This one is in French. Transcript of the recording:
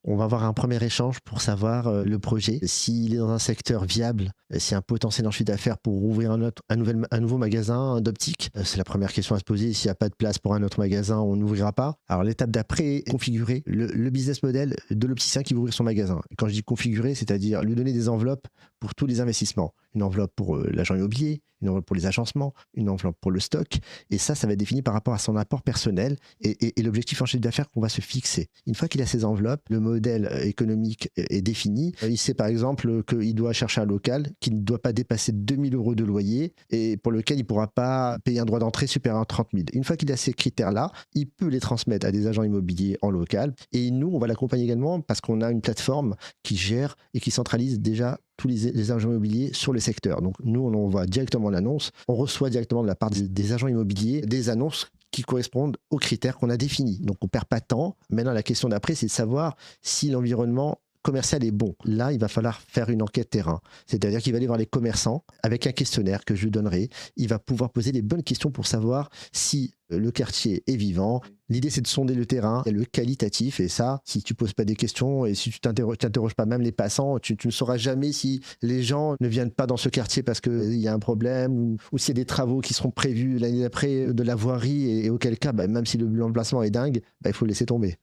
On va avoir un premier échange pour savoir le projet, s'il est dans un secteur viable, s'il y a un potentiel en chiffre d'affaires pour ouvrir un nouveau magasin d'optique. C'est la première question à se poser. S'il n'y a pas de place pour un autre magasin, on n'ouvrira pas. Alors l'étape d'après est configurer le business model de l'opticien qui va ouvrir son magasin. Et quand je dis configurer, c'est-à-dire lui donner des enveloppes pour tous les investissements. Une enveloppe pour l'agent immobilier, une enveloppe pour les agencements, une enveloppe pour le stock. Et ça va être défini par rapport à son apport personnel et l'objectif en chiffre d'affaires qu'on va se fixer. Une fois qu'il a ces enveloppes, le modèle économique est défini. Il sait par exemple qu'il doit chercher un local qui ne doit pas dépasser 2 000 € de loyer et pour lequel il ne pourra pas payer un droit d'entrée supérieur à 30 000. Une fois qu'il a ces critères-là, il peut les transmettre à des agents immobiliers en local. Et nous, on va l'accompagner également parce qu'on a une plateforme qui gère et qui centralise déjà tous les agents immobiliers sur le secteur. Donc nous, on envoie directement l'annonce. On reçoit directement de la part des agents immobiliers des annonces qui correspondent aux critères qu'on a définis. Donc on ne perd pas de temps. Maintenant, la question d'après, c'est de savoir si l'environnement commercial est bon. Là, il va falloir faire une enquête terrain. C'est-à-dire qu'il va aller voir les commerçants avec un questionnaire que je lui donnerai. Il va pouvoir poser les bonnes questions pour savoir si le quartier est vivant. L'idée, c'est de sonder le terrain et le qualitatif. Et ça, si tu poses pas des questions et si tu t'interroges pas même les passants, tu ne sauras jamais si les gens ne viennent pas dans ce quartier parce qu'il y a un problème ou s'il y a des travaux qui seront prévus l'année d'après de la voirie et auquel cas, même si l'emplacement est dingue, il faut le laisser tomber.